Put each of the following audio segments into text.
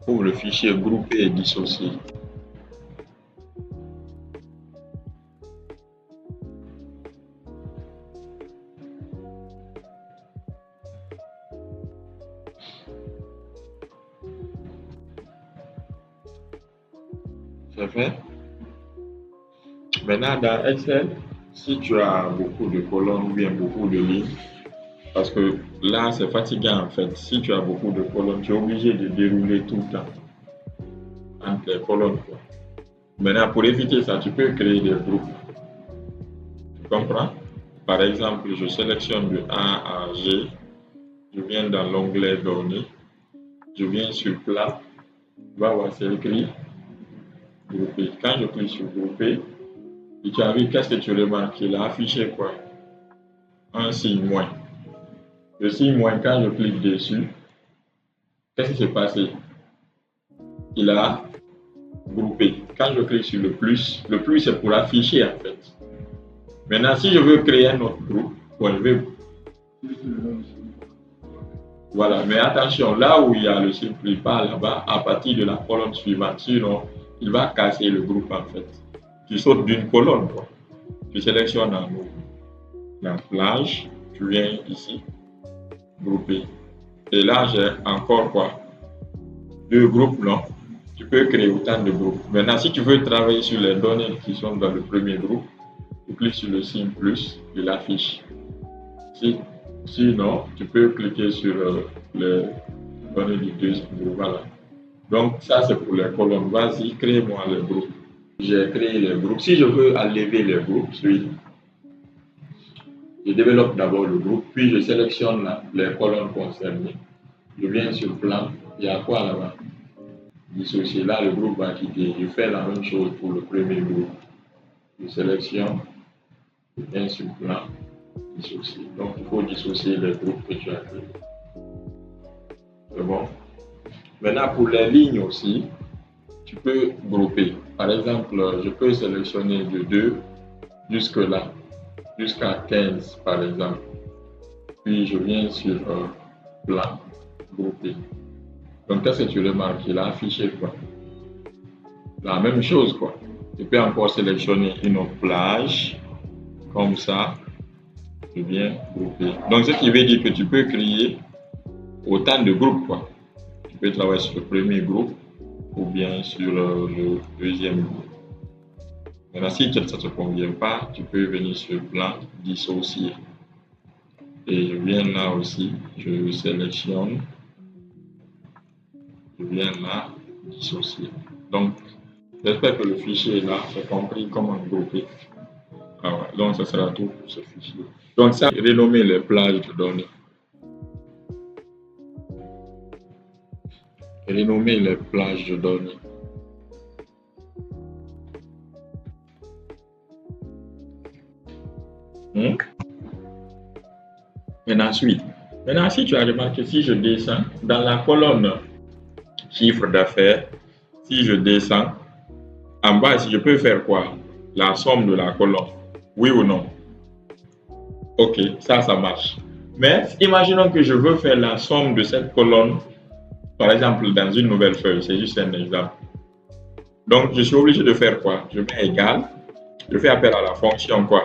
Ouvre le fichier groupé et dissocié. C'est fait. Maintenant, dans Excel, si tu as beaucoup de colonnes ou bien beaucoup de lignes, parce que là, c'est fatigant en fait. Si tu as beaucoup de colonnes, tu es obligé de dérouler tout le temps entre les colonnes, quoi. Maintenant, pour éviter ça, tu peux créer des groupes. Tu comprends? Par exemple, je sélectionne de A à G, je viens dans l'onglet Données, je viens sur Plat, tu vas voir, c'est écrit Grouper. Quand je clique sur Grouper, et tu as vu, qu'est-ce que tu remarques? Il a affiché quoi? Un signe moins. Le signe moins, quand je clique dessus, qu'est-ce qui s'est passé? Il a groupé. Quand je clique sur le plus c'est pour afficher en fait. Maintenant, si je veux créer un autre groupe, bon, je vais. Voilà, mais attention, là où il y a le signe plus pas là-bas, à partir de la colonne suivante, sinon, il va casser le groupe en fait. Tu sautes d'une colonne, quoi. Tu sélectionnes en haut la plage, tu viens ici, grouper. Et là, j'ai encore quoi? Deux groupes, non? Tu peux créer autant de groupes. Maintenant, si tu veux travailler sur les données qui sont dans le premier groupe, tu cliques sur le signe plus, il affiche. Sinon, tu peux cliquer sur les données du deuxième groupe. Voilà. Donc, ça, c'est pour les colonnes. Vas-y, crée-moi les groupes. J'ai créé les groupes. Si je veux enlever les groupes, je développe d'abord le groupe, puis je sélectionne les colonnes concernées. Je viens sur plan. Il y a quoi là-bas? Dissocier. Là, le groupe va quitter. Je fais la même chose pour le premier groupe. Je sélectionne. Je viens sur plan. Dissocier. Donc, il faut dissocier les groupes que tu as créés. C'est bon? Maintenant, pour les lignes aussi, tu peux grouper. Par exemple, je peux sélectionner de 2 jusque là, jusqu'à 15 par exemple. Puis je viens sur plan, grouper. Donc, qu'est-ce que tu remarques? Il a affiché quoi? La même chose quoi. Tu peux encore sélectionner une autre plage, comme ça. Je viens grouper. Donc, ce qui veut dire que tu peux créer autant de groupes quoi. Tu peux travailler sur le premier groupe ou bien sur le deuxième groupe. Maintenant, si ça ne te convient pas, tu peux venir sur le plan dissocier. Et je viens là aussi, je sélectionne, je viens là, dissocier. Donc, j'espère que le fichier est là, c'est compris comment grouper. Ah ouais, donc, ça sera tout pour ce fichier. Donc, ça, renommer les plages de données. Renommer les plages de données. Hmm? Maintenant, si tu as remarqué, si je descends dans la colonne chiffre d'affaires, si je descends, en bas, si je peux faire quoi? La somme de la colonne. Oui ou non? Ok, ça marche. Mais imaginons que je veux faire la somme de cette colonne, par exemple, dans une nouvelle feuille. C'est juste un exemple. Donc, je suis obligé de faire quoi? Je mets égal. Je fais appel à la fonction quoi?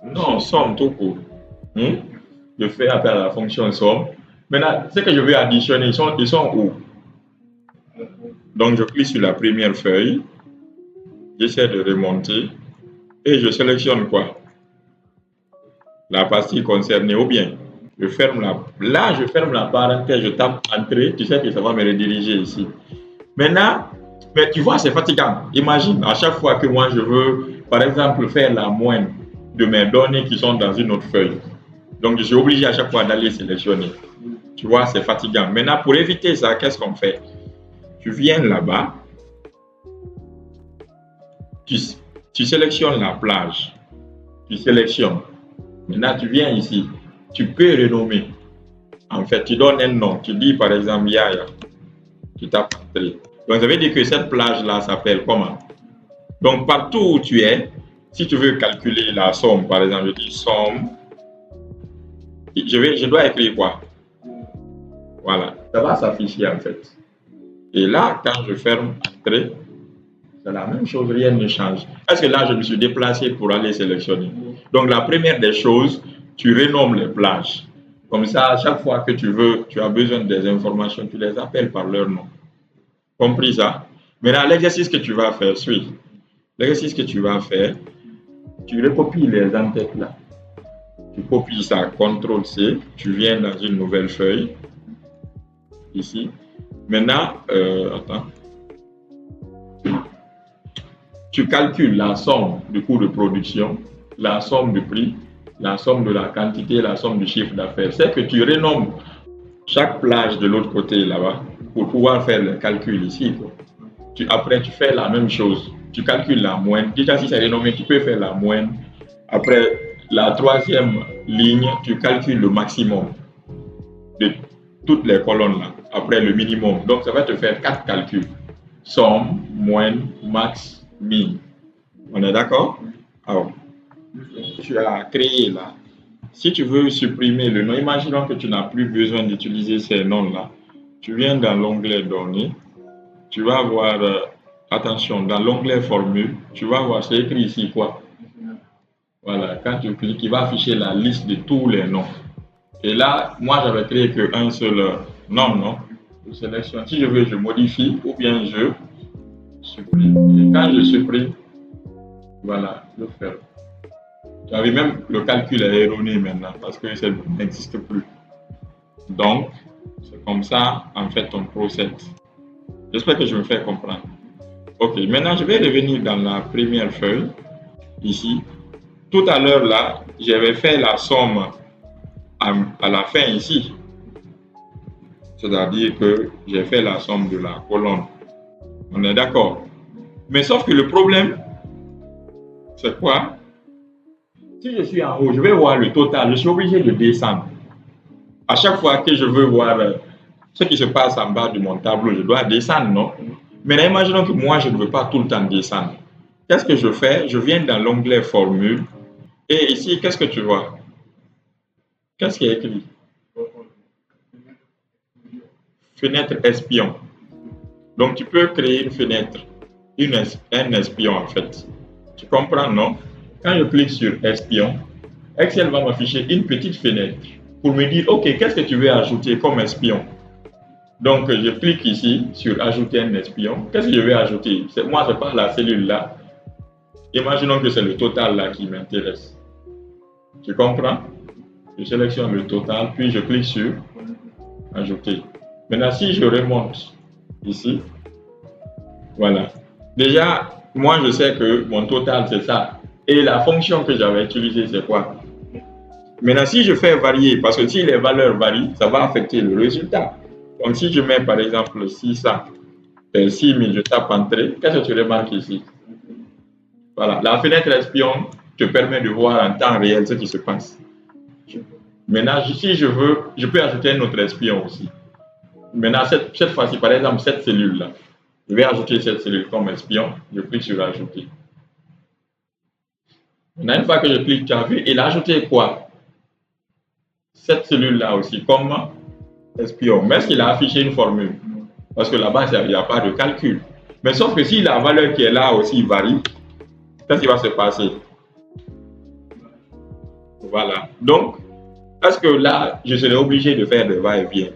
Non, somme tout court. Hmm? Je fais appel à la fonction somme. Maintenant, ce que je veux additionner, ils sont où? Donc, je clique sur la première feuille. J'essaie de remonter. Et je sélectionne quoi? La partie concernée ou bien je ferme je ferme la parenthèse, je tape entrée, tu sais que ça va me rediriger ici. Maintenant, mais tu vois, c'est fatigant. Imagine, à chaque fois que moi je veux, par exemple, faire la moindre de mes données qui sont dans une autre feuille. Donc, je suis obligé à chaque fois d'aller sélectionner. Tu vois, c'est fatigant. Maintenant, pour éviter ça, qu'est-ce qu'on fait? Tu viens là-bas, tu, tu sélectionnes la plage, tu sélectionnes. Maintenant, tu viens ici, tu peux renommer. En fait, tu donnes un nom. Tu dis par exemple Yaya. Tu tapes entrée. Donc, ça veut dire que cette plage-là s'appelle comment? Donc, partout où tu es, si tu veux calculer la somme, par exemple, je dis somme, je dois écrire quoi? Voilà. Ça va s'afficher en fait. Et là, quand je ferme entrée, c'est la même chose, rien ne change. Est-ce que là, je me suis déplacé pour aller sélectionner? Donc, la première des choses, tu renommes les plages. Comme ça, à chaque fois que tu as besoin des informations, tu les appelles par leur nom. Compris ça? Maintenant, l'exercice que tu vas faire, suis. L'exercice que tu vas faire, tu recopies les en-têtes là. Tu copies ça, CTRL C, tu viens dans une nouvelle feuille, ici. Maintenant, attends. Tu calcules la somme du coût de production, la somme du prix, la somme de la quantité, la somme du chiffre d'affaires. C'est que tu renommes chaque plage de l'autre côté là-bas pour pouvoir faire le calcul ici. Après, tu fais la même chose. Tu calcules la moyenne. Déjà, si c'est renommé, tu peux faire la moyenne. Après, la troisième ligne, tu calcules le maximum de toutes les colonnes là. Après, le minimum. Donc, ça va te faire 4 calculs. Somme, moyenne, max, min. On est d'accord? Alors, tu as créé là. Si tu veux supprimer le nom, imaginons que tu n'as plus besoin d'utiliser ces noms-là. Tu viens dans l'onglet Données. Tu vas voir, attention, dans l'onglet Formule, tu vas voir, c'est écrit ici quoi? Voilà, quand tu cliques, il va afficher la liste de tous les noms. Et là, moi, j'avais créé qu'un seul nom, non? Je sélectionne. Si je veux, je modifie ou bien je supprime. Et quand je supprime, voilà, je ferme. Tu as vu, même le calcul est erroné maintenant parce que ça n'existe plus. Donc, c'est comme ça, en fait, on procède. J'espère que je me fais comprendre. Ok, maintenant, je vais revenir dans la première feuille, ici. Tout à l'heure, là, j'avais fait la somme à la fin ici. C'est-à-dire que j'ai fait la somme de la colonne. On est d'accord? Mais sauf que le problème, c'est quoi? Si je suis en haut, je vais voir le total. Je suis obligé de descendre. À chaque fois que je veux voir ce qui se passe en bas de mon tableau, je dois descendre, non? Mais imaginons que moi, je ne veux pas tout le temps descendre. Qu'est-ce que je fais? Je viens dans l'onglet Formule. Et ici, qu'est-ce que tu vois? Qu'est-ce qui est écrit? Fenêtre espion. Donc, tu peux créer une fenêtre, un espion en fait. Tu comprends, non? Quand je clique sur espion, Excel va m'afficher une petite fenêtre pour me dire, OK, qu'est-ce que tu veux ajouter comme espion? Donc, je clique ici sur ajouter un espion. Qu'est-ce que je vais ajouter? Moi, ce n'est pas la cellule là. Imaginons que c'est le total là qui m'intéresse. Tu comprends? Je sélectionne le total, puis je clique sur ajouter. Maintenant, si je remonte ici, voilà. Déjà, moi, je sais que mon total, c'est ça. Et la fonction que j'avais utilisée, c'est quoi? Maintenant, si je fais varier, parce que si les valeurs varient, ça va affecter le résultat. Donc, si je mets par exemple 600 et 6000, je tape entrée, qu'est-ce que tu remarques ici? Voilà, la fenêtre espion te permet de voir en temps réel ce qui se passe. Maintenant, si je veux, je peux ajouter un autre espion aussi. Maintenant, cette fois-ci, par exemple, cette cellule-là, je vais ajouter cette cellule comme espion, je clique sur ajouter. Maintenant, une fois que je clique, tu as vu, il a ajouté quoi? Cette cellule-là aussi, comme espion. Mais est-ce qu'il a affiché une formule? Parce que là-bas, il n'y a pas de calcul. Mais sauf que si la valeur qui est là aussi varie, qu'est-ce qui va se passer? Voilà. Donc, est-ce que là, je serai obligé de faire des va-et-vient?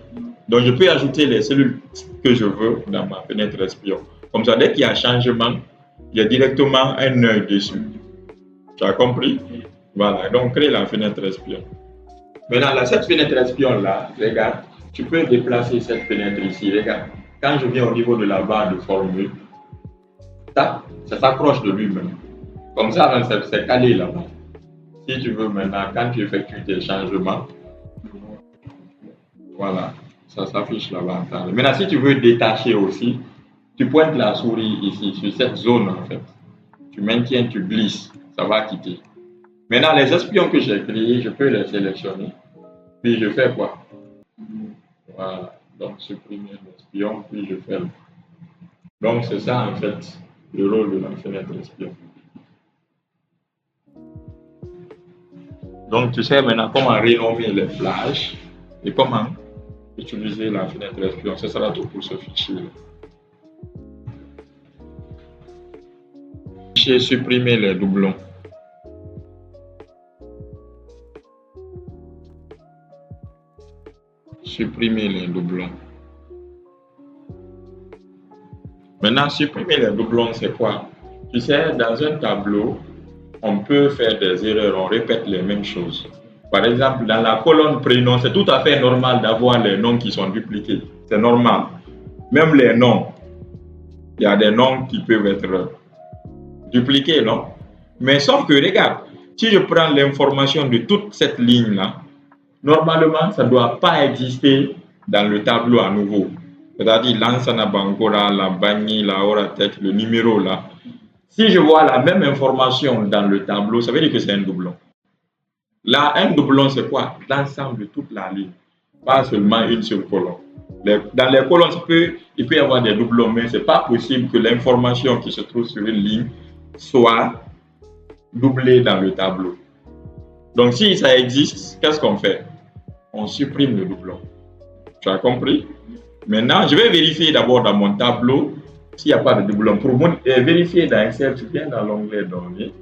Donc, je peux ajouter les cellules que je veux dans ma fenêtre espion. Comme ça, dès qu'il y a un changement, il y a directement un œil dessus. Tu as compris? Voilà. Donc, crée la fenêtre espion. Maintenant, là, cette fenêtre espion-là, regarde, tu peux déplacer cette fenêtre ici. Regarde, quand je viens au niveau de la barre de formule, ça s'accroche de lui-même. Comme ça, c'est calé là-bas. Si tu veux maintenant, quand tu effectues tes changements, voilà, ça s'affiche là-bas. Maintenant, si tu veux détacher aussi, tu pointes la souris ici, sur cette zone en fait. Tu maintiens, tu glisses, ça va quitter. Maintenant, les espions que j'ai créés, je peux les sélectionner. Puis je fais quoi? Voilà, donc supprimer l'espion, puis je ferme. Donc c'est ça en fait, le rôle de la fenêtre espion. Donc tu sais maintenant comment renommer les plages et comment utiliser la fenêtre espion. Ce sera tout pour ce fichier. fichier, supprimer les doublons. Supprimer les doublons. Maintenant, supprimer les doublons, c'est quoi? Tu sais, dans un tableau, on peut faire des erreurs, on répète les mêmes choses. Par exemple, dans la colonne prénom, c'est tout à fait normal d'avoir les noms qui sont dupliqués. C'est normal. Même les noms, il y a des noms qui peuvent être dupliqués, non? Mais sauf que, regarde, si je prends l'information de toute cette ligne-là, normalement, ça ne doit pas exister dans le tableau à nouveau. C'est-à-dire Lansana Bangora, la Bani, la Horatech, le numéro là. Si je vois la même information dans le tableau, ça veut dire que c'est un doublon. Là, un doublon, c'est quoi? L'ensemble de toute la ligne, pas seulement une seule colonne. Dans les colonnes, il peut y avoir des doublons, mais ce n'est pas possible que l'information qui se trouve sur une ligne soit doublée dans le tableau. Donc, si ça existe, qu'est-ce qu'on fait? On supprime le doublon. Tu as compris? Maintenant, je vais vérifier d'abord dans mon tableau s'il n'y a pas de doublon. Pour vérifier dans Excel, tu viens dans l'onglet Données.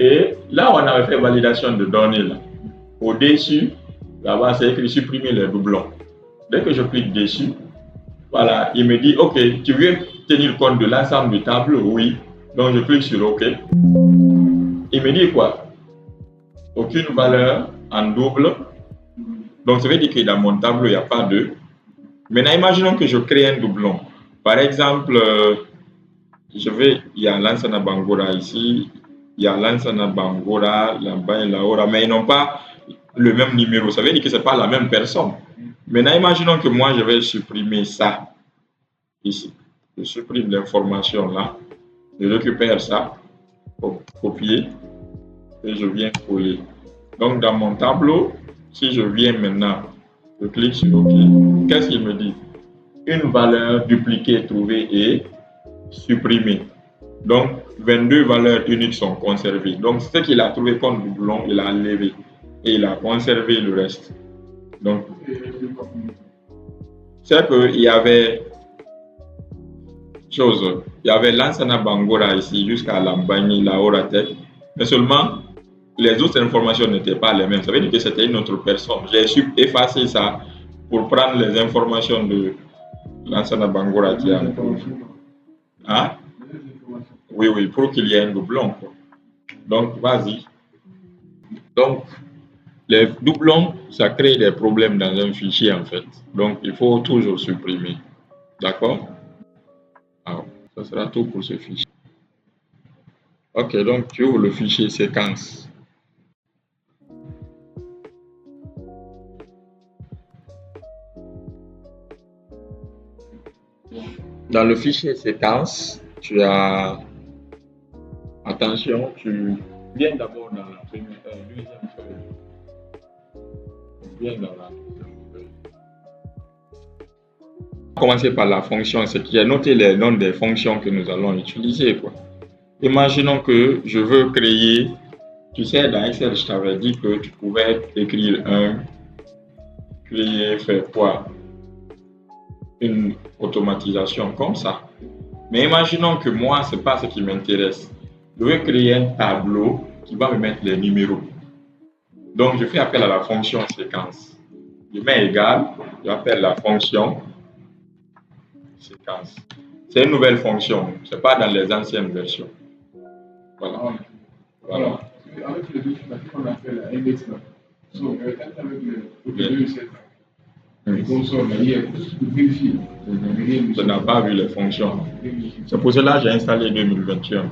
Et là, on avait fait validation de données. Là. Au-dessus, là-bas, c'est écrit supprimer les doublons. Dès que je clique dessus, voilà, il me dit OK, tu veux tenir compte de l'ensemble du tableau? Oui. Donc, je clique sur OK. Il me dit quoi? Aucune valeur en double. Donc, ça veut dire que dans mon tableau, il n'y a pas de. Maintenant, imaginons que je crée un doublon. Par exemple, il y a Lansana Bangora ici, il y a Lansana Bangora, là-bas et là-haut, mais ils n'ont pas le même numéro. Ça veut dire que ce n'est pas la même personne. Maintenant, imaginons que moi, je vais supprimer ça ici. Je supprime l'information là, je récupère ça, copier, et je viens coller. Donc, dans mon tableau, si je viens maintenant, je clique sur OK. Qu'est-ce qu'il me dit? Une valeur dupliquée trouvée et supprimée. Donc, 22 valeurs uniques sont conservées. Donc, ce qu'il a trouvé comme doublon, il a enlevé et il a conservé le reste. Donc, c'est qu'il y avait il y avait Lansana Bangora ici jusqu'à Lambani, la Horatech, mais seulement les autres informations n'étaient pas les mêmes. Ça veut dire que c'était une autre personne. J'ai su effacer ça pour prendre les informations de Lansana Bangora qui a. Hein? Oui, pour qu'il y ait un doublon. Quoi. Donc, vas-y. Donc, les doublons, ça crée des problèmes dans un fichier en fait. Donc, il faut toujours supprimer. D'accord? Alors, ça sera tout pour ce fichier. Ok, donc tu ouvres le fichier séquence. Dans le fichier séquence, tu as. Attention, tu viens d'abord dans la deuxième feuille. Viens dans la deuxième feuille. On va commencer par la fonction, c'est qu'il y a noté les noms des fonctions que nous allons utiliser. Quoi. Imaginons que je veux créer, tu sais, dans Excel, je t'avais dit que tu pouvais écrire faire quoi? Une automatisation comme ça. Mais imaginons que moi, ce n'est pas ce qui m'intéresse. Je veux créer un tableau qui va me mettre les numéros. Donc, je fais appel à la fonction séquence. Je mets égal, j'appelle la fonction séquence. C'est une nouvelle fonction, ce n'est pas dans les anciennes versions. Voilà. Avec les deux, on a fait la index là. Donc, avec les deux, les consoles, il y a pour vérifier. Je n'ai pas vu les fonctions. C'est pour cela que j'ai installé 2021.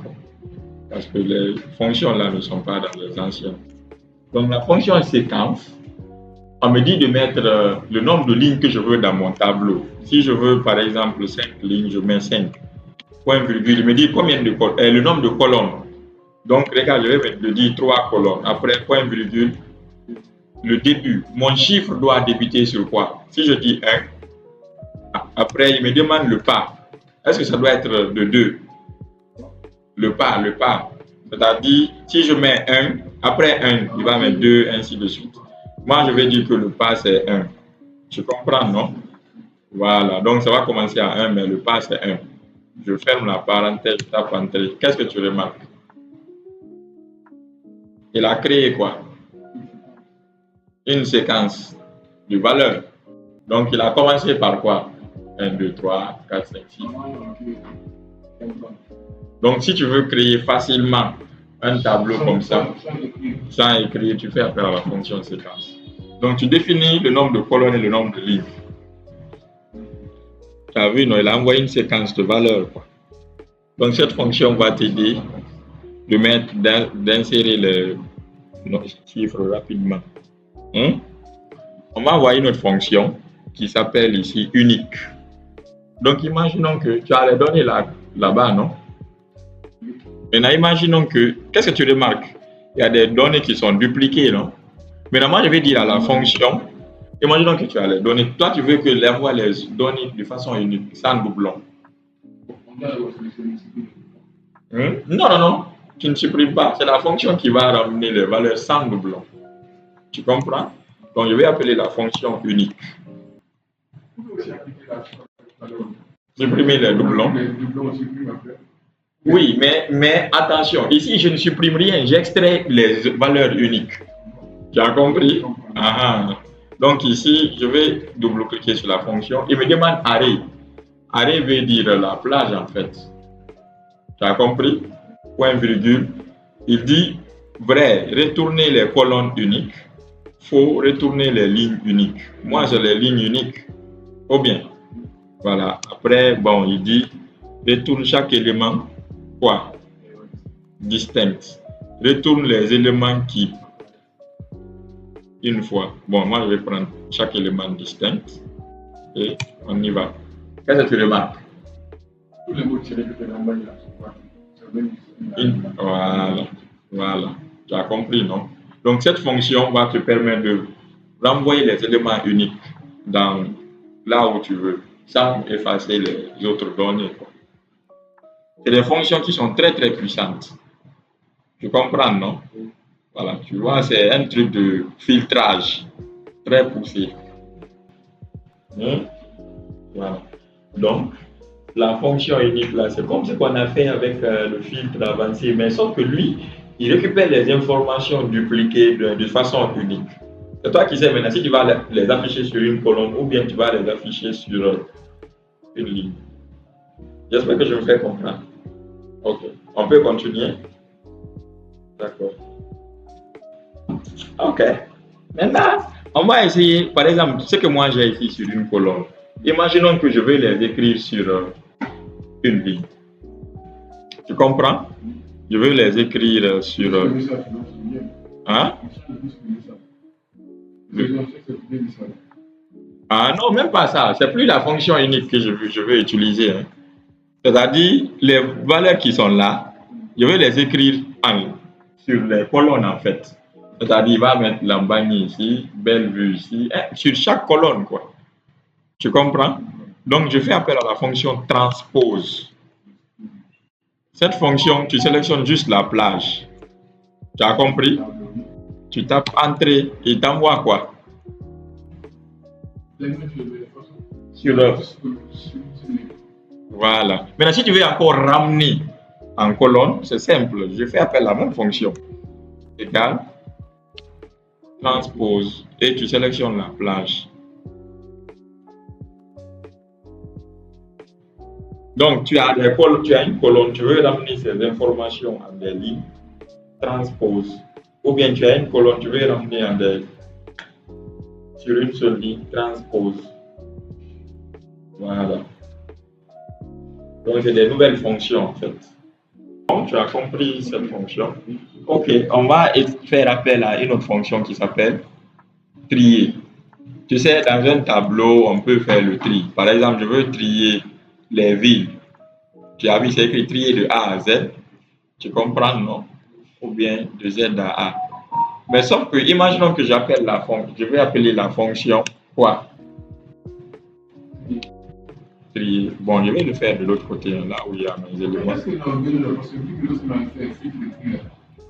Parce que les fonctions là ne sont pas dans les anciennes. Donc la fonction séquence, on me dit de mettre le nombre de lignes que je veux dans mon tableau. Si je veux par exemple 5 lignes, je mets 5. Point virgule, il me dit combien de colonnes, le nombre de colonnes. Donc regarde, je vais me dire 3 colonnes. Après point virgule, le début. Mon chiffre doit débuter sur quoi? Si je dis 1, après il me demande le pas. Est-ce que ça doit être de 2? Le pas. C'est-à-dire, si je mets 1, après 1, il va mettre 2, ainsi de suite. Moi, je vais dire que le pas, c'est 1. Tu comprends, non? Voilà, donc ça va commencer à 1, mais le pas, c'est 1. Je ferme la parenthèse, je tape entrée. Qu'est-ce que tu remarques? Il a créé quoi? Une séquence de valeurs. Donc, il a commencé par quoi? 1, 2, 3, 4, 5, 6. Donc, si tu veux créer facilement un tableau comme ça, sans écrire, tu fais appel à la fonction séquence. Donc, tu définis le nombre de colonnes et le nombre de lignes. Tu as vu, non, il a envoyé une séquence de valeurs, quoi. Donc, cette fonction va t'aider de mettre, d'insérer les chiffres rapidement. On va envoyer notre fonction qui s'appelle ici unique. Donc, imaginons que tu as les données là-bas, non? Maintenant, imaginons que, qu'est-ce que tu remarques? Il y a des données qui sont dupliquées, non? Maintenant, moi, je vais dire à la fonction, imaginons que tu as les données. Toi, tu veux que l'envoie les données de façon unique, sans doublon. Non, non, non. Tu ne supprimes pas. C'est la fonction qui va ramener les valeurs sans doublon. Tu comprends? Donc, je vais appeler la fonction unique. Supprimer les doublons. Oui, mais attention, ici, je ne supprime rien. J'extrais les valeurs uniques. Tu as compris? Donc, ici, je vais double-cliquer sur la fonction. Il me demande array. Array veut dire la plage, en fait. Tu as compris? Point virgule. Il dit vrai, retourner les colonnes uniques. Faux, retourner les lignes uniques. Moi, j'ai les lignes uniques. Ou bien, voilà. Après, bon, il dit retourne chaque élément, quoi? Distinct. Retourne les éléments qui, une fois. Bon, moi, je vais prendre chaque élément distinct. Et on y va. Qu'est-ce que tu remarques? Tous les mots tirés que tu as envoyés là. Voilà. Tu as compris, non? Donc, cette fonction va te permettre de renvoyer les éléments uniques dans là où tu veux, sans effacer les autres données. C'est des fonctions qui sont très, très puissantes. Tu comprends, non? Voilà, tu vois, c'est un truc de filtrage très poussé. Voilà. Donc, la fonction unique là, c'est comme ce qu'on a fait avec le filtre avancé, mais sauf que lui, il récupère les informations dupliquées de façon unique. C'est toi qui sais maintenant si tu vas les afficher sur une colonne ou bien tu vas les afficher sur une ligne. J'espère que je me fais comprendre. Ok, on peut continuer. D'accord. Ok. Maintenant, on va essayer, par exemple, ce que moi j'ai ici sur une colonne. Imaginons que je vais les écrire sur une ligne. Tu comprends? Je veux les écrire sur... Hein? Ah non, même pas ça. C'est plus la fonction unique que je veux utiliser. Hein. C'est-à-dire, les valeurs qui sont là, je vais les écrire sur les colonnes en fait. C'est-à-dire, il va mettre Lambagny ici, Bellevue ici, sur chaque colonne, quoi. Tu comprends? Donc, je fais appel à la fonction transpose. Cette fonction, tu sélectionnes juste la plage. Tu as compris? Tu tapes entrée et il t'envoie quoi? Sur le... Voilà. Maintenant, si tu veux encore ramener en colonne, c'est simple. Je fais appel à la même fonction. Égal, transpose et tu sélectionnes la plage. Donc, tu as une colonne, tu veux ramener ces informations en des lignes, transpose. Ou bien tu as une colonne, tu veux ramener sur une seule ligne, transpose. Voilà. Donc, c'est des nouvelles fonctions en fait. Donc, tu as compris cette fonction. Ok, on va faire appel à une autre fonction qui s'appelle trier. Tu sais, dans un tableau, on peut faire le tri. Par exemple, je veux trier les villes. Tu as vu, c'est écrit trier de A à Z. Tu comprends, non? Ou bien de Z à A. Mais sauf que, imaginons que j'appelle la fonction. Je vais appeler la fonction quoi? Trier. Bon, je vais le faire de l'autre côté, là où il y a mes éléments.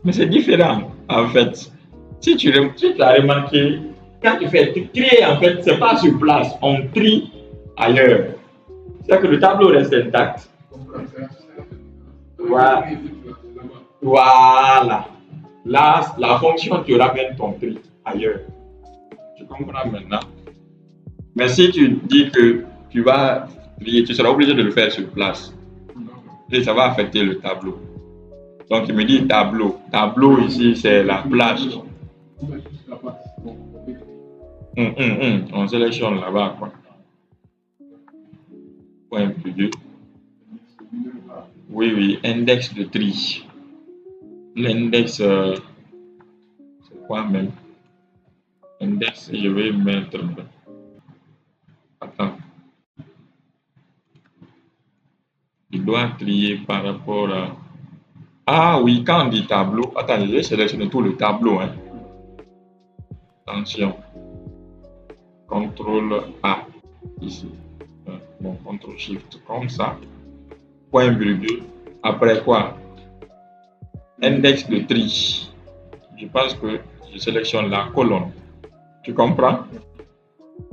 Mais c'est différent, en fait. Si tu as remarqué, quand tu fais trier, en fait, c'est pas sur place. On trie ailleurs. C'est-à-dire que le tableau reste intact. Voilà. Voilà. Là, la fonction te ramène ton tri ailleurs. Tu comprends maintenant? Mais si tu dis que tu vas trier, tu seras obligé de le faire sur place. Et ça va affecter le tableau. Donc, il me dit tableau. Tableau ici, c'est la plage. On sélectionne là-bas, quoi. Point virgule. Oui, index de tri. L'index, c'est quoi même? Index, je vais mettre. Attends. Je dois trier par rapport à. Ah oui, quand on dit tableau, attends, je vais sélectionner tout le tableau. Hein. Attention. CTRL A, ici. Bon, CTRL SHIFT, comme ça. Point virgule. Après quoi? Index de tri. Je pense que je sélectionne la colonne. Tu comprends?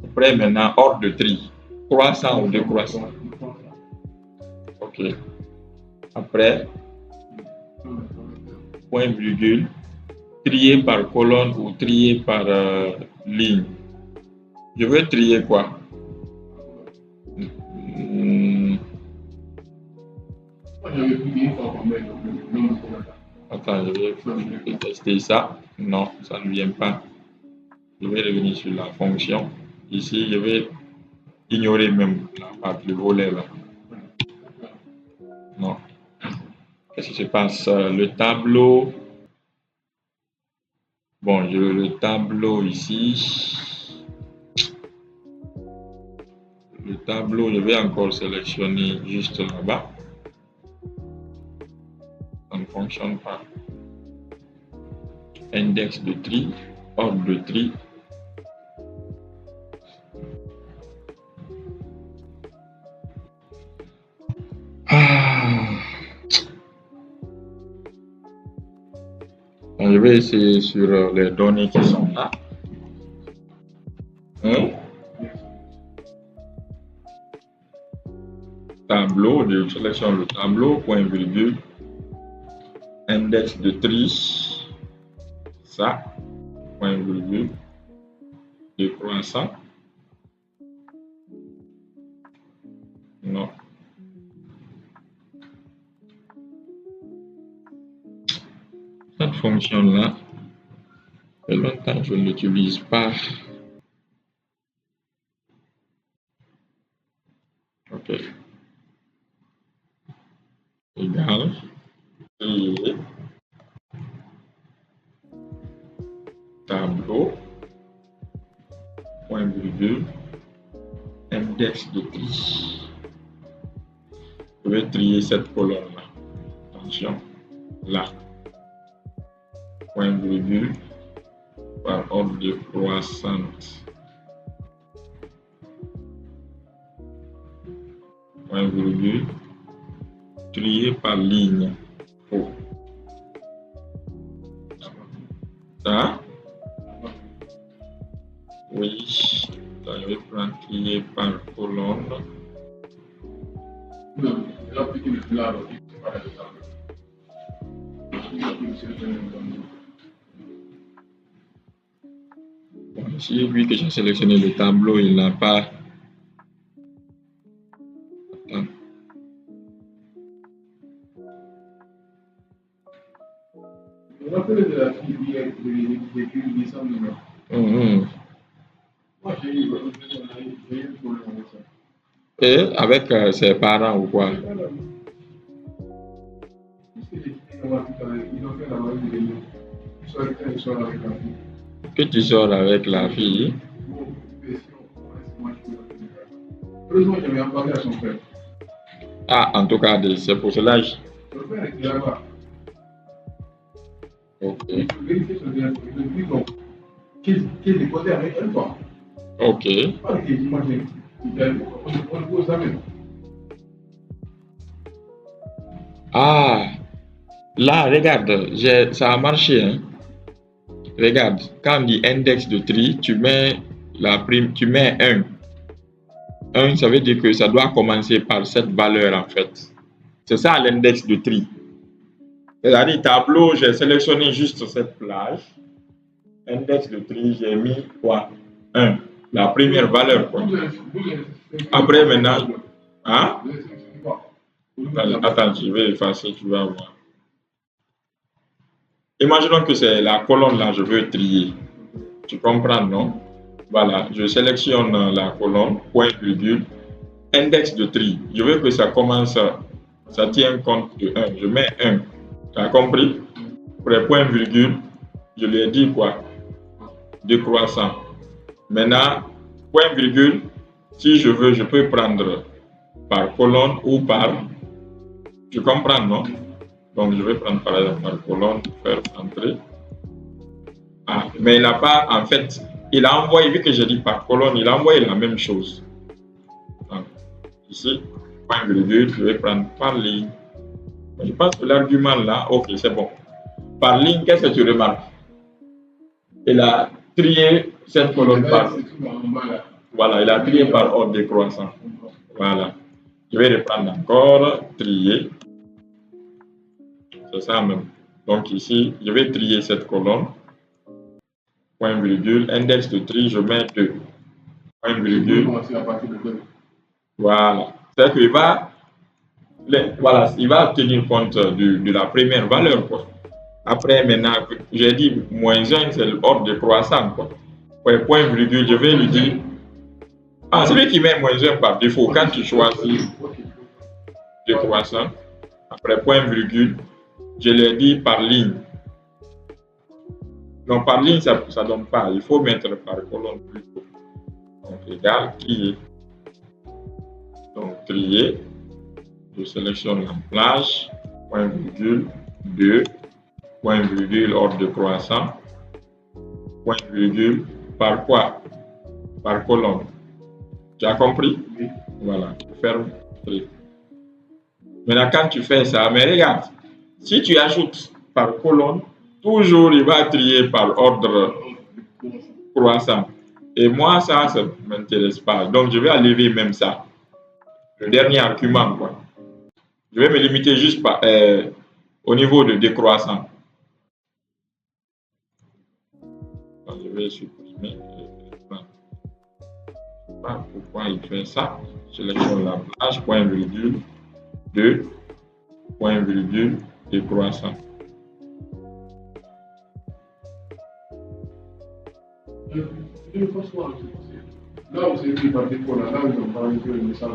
Après, maintenant, ordre de tri. Croissant ou décroissant? Ok. Après, point virgule. Trier par colonne ou trier par ligne. Je veux trier quoi? Attends, je vais tester ça. Non, ça ne vient pas. Je vais revenir sur la fonction. Ici, je vais ignorer même la partie, le volet là. Non. Qu'est-ce qui se passe? Le tableau. Bon, le tableau ici. Le tableau, je vais encore sélectionner juste là-bas. Ça ne fonctionne pas. Index de tri, ordre de tri. Je vais essayer sur les données qui sont là. Tableau, je sélectionne le tableau, point virgule, index de tri, ça, point virgule, décroissant. Non. Cette fonction-là, fait longtemps que je ne l'utilise pas. Ok. Égal. Et tableau, point virgule, index de tri. Je vais trier cette colonne-là. Attention. Là. Point virgule par ordre de croissante. Point virgule. Trier par ligne. Oh. Ça? Oui. Là, je vais prendre trier par colonne. Non, je vais appliquer le plat. Bon, ici, vu que j'ai sélectionné le tableau, il n'a pas. Attends. Je rappelle de la fille qui a vécu 800 millions. Moi, j'ai eu un problème avec ça. Et avec ses parents ou quoi? Ils ont fait la maladie de l'eau. Ils sont avec la fille. Que tu sors avec la fille? Heureusement, j'avais en parlé à son frère. Ah, en tout cas, c'est pour cela. Son frère était là-bas. Ok. Il faut vérifier son téléphone. Il me dit donc, qu'il est déposé avec elle, quoi. Ok. Pas qu'il imagine. On ne pose jamais. Ah, là, regarde, ça a marché. Hein. Regarde, quand on dit index de tri, tu mets la prime, tu mets 1. 1, ça veut dire que ça doit commencer par cette valeur en fait. C'est ça l'index de tri. C'est-à-dire, tableau, j'ai sélectionné juste cette plage. Index de tri, j'ai mis quoi? 1. La première valeur, quoi. Après, maintenant, hein? Attends, je vais effacer, tu vas voir. Imaginons que c'est la colonne là, je veux trier. Tu comprends, non? Voilà, je sélectionne la colonne, point, virgule, index de tri. Je veux que ça commence, ça tient compte de 1. Je mets 1. Tu as compris? Après, point, virgule, je lui ai dit quoi? Décroissant. Maintenant, point, virgule, si je veux, je peux prendre par colonne ou par. Tu comprends, non? Donc, je vais prendre par exemple par colonne, faire entrer. Ah, mais il n'a pas, en fait, il a envoyé, vu que j'ai dit par colonne, il a envoyé la même chose. Donc, ici, point virgule, je vais prendre par ligne. Je pense que l'argument là, ok, c'est bon. Par ligne, qu'est-ce que tu remarques? Il a trié cette colonne par. Voilà, il a trié par ordre décroissant. Voilà. Je vais reprendre encore, trier. C'est ça même. Donc ici, je vais trier cette colonne. Point virgule, index de tri, je mets 2. Point virgule. Voilà. C'est-à-dire qu'il va, voilà, il va tenir compte de la première valeur, quoi. Après, maintenant, j'ai dit moins 1, c'est l'ordre décroissant, quoi. Point virgule, je vais lui dire. Ah, c'est lui qui met moins 1 par défaut. Quand tu choisis décroissant, après point virgule, je l'ai dit par ligne. Donc par ligne, ça ne donne pas. Il faut mettre par colonne plutôt. Donc égal, trier. Donc trier. Je sélectionne la plage. Point virgule 2. Point virgule ordre décroissant. Point virgule par quoi? Par colonne. Tu as compris? Oui. Voilà. Tu fermes. Tri. Maintenant, quand tu fais ça, mais regarde, si tu ajoutes par colonne, toujours il va trier par ordre croissant. Et moi, ça ne m'intéresse pas. Donc, je vais enlever même ça. Le dernier argument, quoi. Je vais me limiter juste au niveau de décroissant. Donc, je vais supprimer. Je ne sais pas pourquoi il fait ça. Je sélectionne la plage, point virgule, 2, point virgule, décroissant. Là, vous avez pris par défaut, là, ils n'ont pas inclus le message.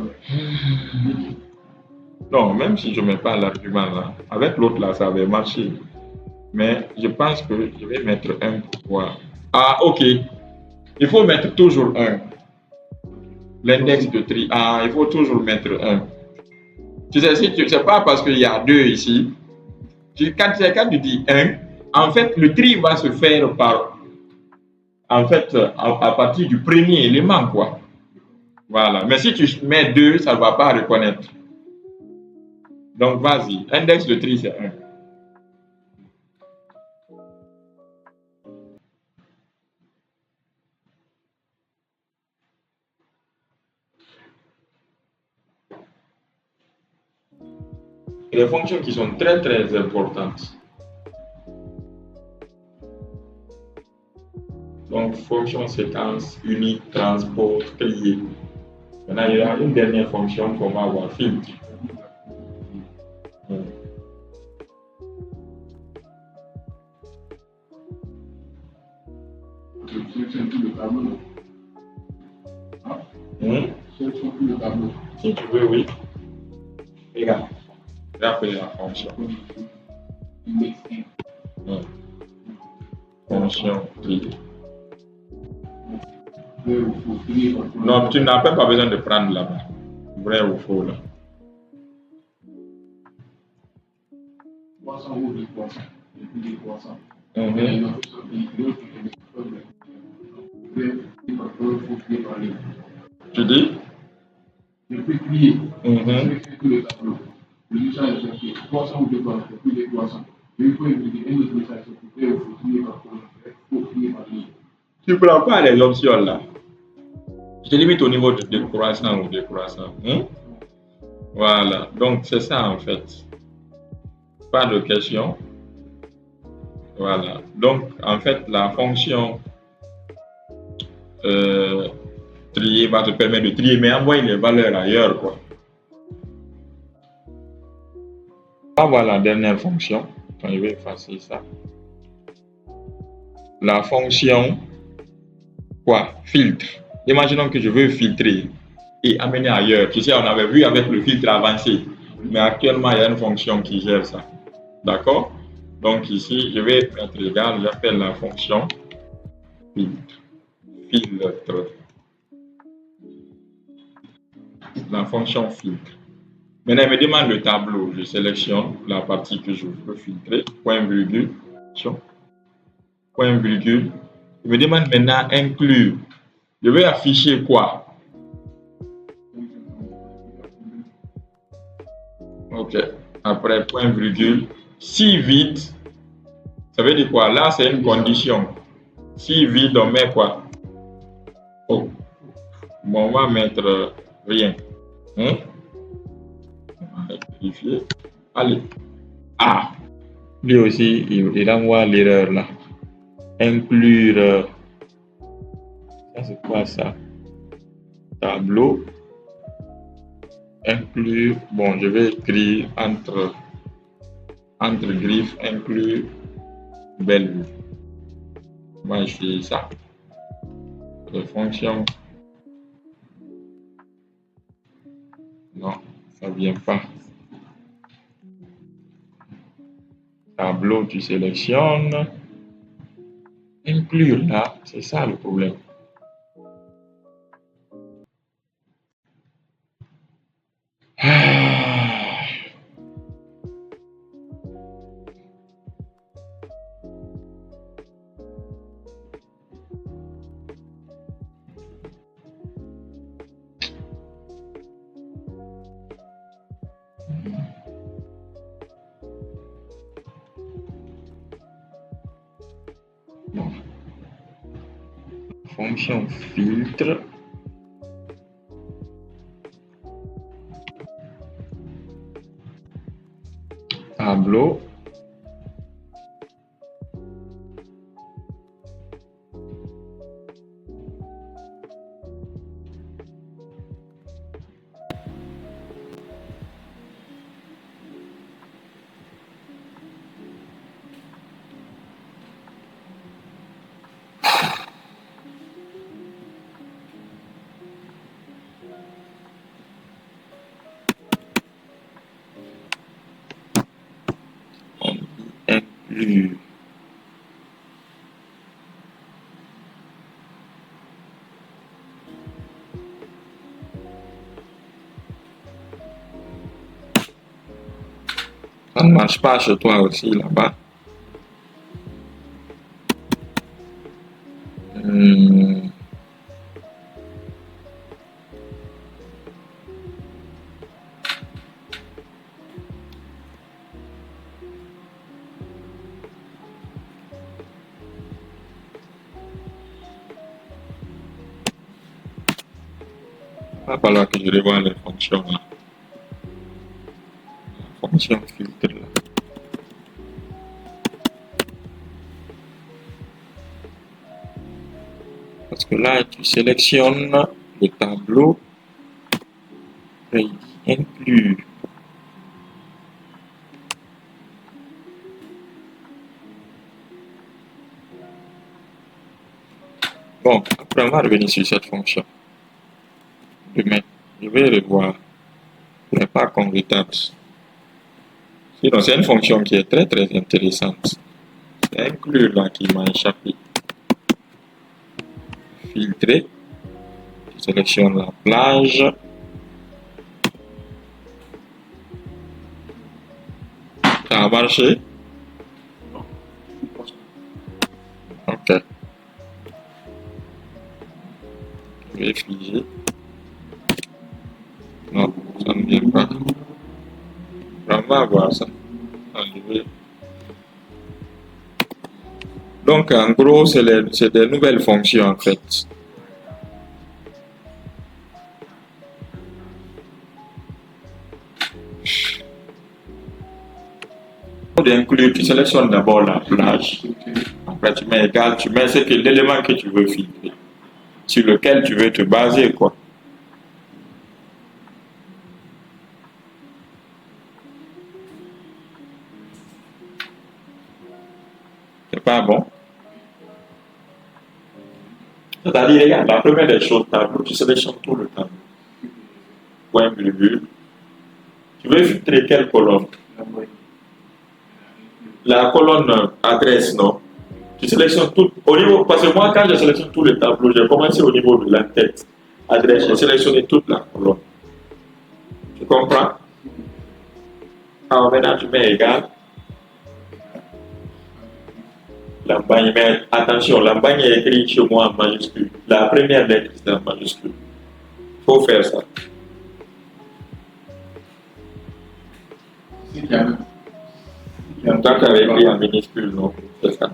Non, même si je ne mets pas l'argument là, avec l'autre là, ça avait marché. Mais je pense que je vais mettre 1 pour voir. Ah, ok. Il faut mettre toujours 1. L'index de tri. Ah, il faut toujours mettre 1. Tu sais, c'est pas parce qu'il y a 2 ici. Quand tu dis 1, en fait, le tri va se faire par. En fait, à partir du premier élément, quoi. Voilà. Mais si tu mets 2, ça ne va pas reconnaître. Donc, vas-y. Index de tri, c'est 1. Et les fonctions qui sont très, très importantes. Donc, fonction séquence, unique, transport, trier. Maintenant, il y a une dernière fonction qu'on va avoir, filtre. Si tu veux, oui. Regarde. Je vais appeler la fonction. Fonction trier. Non, tu n'as pas besoin de prendre là-bas. Vrai ou faux là. Tu dis? Je peux plier. Je fais tout le tableau. Le message est sorti. 300 ou 200, c'est plus de 300. Il faut indiquer un autre message sur le il faut plier par colonne. Il faut plier par ligne. Tu ne prends pas les options là. Je te limite au niveau de décroissant ou décroissant. Voilà, donc c'est ça en fait. Pas de question. Voilà, donc en fait, la fonction euh, trier va te permettre de trier, mais envoyer les valeurs ailleurs, quoi. On va voir la dernière fonction. Enfin, je vais effacer ça. La fonction quoi? Filtre. Imaginons que je veux filtrer et amener ailleurs. Tu sais, on avait vu avec le filtre avancé, mais actuellement, il y a une fonction qui gère ça. D'accord? Donc ici, je vais mettre égal, j'appelle la fonction filtre. Filtre. La fonction filtre. Maintenant, il me demande le tableau. Je sélectionne la partie que je veux filtrer. Point virgule. Point virgule. Il me demande maintenant inclure. Je vais afficher quoi? Ok. Après point virgule. Si vide, ça veut dire quoi? Là, c'est une condition. Si vide, on met quoi? Oh. Bon, on va mettre rien. Hein? On va vérifier. Allez. Ah! Lui aussi, il envoie l'erreur là. Inclure. Ça, c'est quoi ça? Tableau. Inclure. Bon, je vais écrire entre griffes, inclure belle. Moi, je fais ça. Les fonctions. Non, ça vient pas. Tableau, tu sélectionnes. Inclure là, c'est ça le problème. Ah. Bon. Fonction filtre. Tableau. On dit inclure. Ça ne marche pas chez toi aussi là-bas. Il va falloir que je revoie les fonctions là. La fonction filtre là. Parce que là, tu sélectionnes le tableau et il dit inclure. Bon, après on va revenir sur cette fonction. Demain, je vais revoir. Elle n'est pas convertible. Sinon, c'est une fonction qui est très très intéressante. C'est inclure là qui m'a échappé. Filtrer. Je sélectionne la plage. Ça a marché? Ok. Je vais figer. Non, ça ne vient pas. On va voir ça. Enlever. Donc, en gros, c'est des nouvelles fonctions en fait. d'inclure, tu sélectionnes d'abord la plage. Après, tu mets égal, tu mets l'élément que tu veux filtrer, sur lequel tu veux te baser, quoi. C'est pas bon. C'est-à-dire, regarde, la première des choses, tableau, tu sélectionnes tout le tableau. Point, virgule. Tu veux filtrer quelle colonne? La colonne adresse, non? Tu sélectionnes tout au niveau, parce que moi, quand je sélectionne tout le tableau, j'ai commencé au niveau de la tête. Adresse, j'ai sélectionné toute la colonne. Tu comprends? Alors maintenant, tu mets égal. Lambagne, mais attention, Lambagne est écrit chez moi en majuscule. La première lettre, c'est en majuscule. Il faut faire ça. Tant qu'avec écrit en minuscule, non, c'est ça.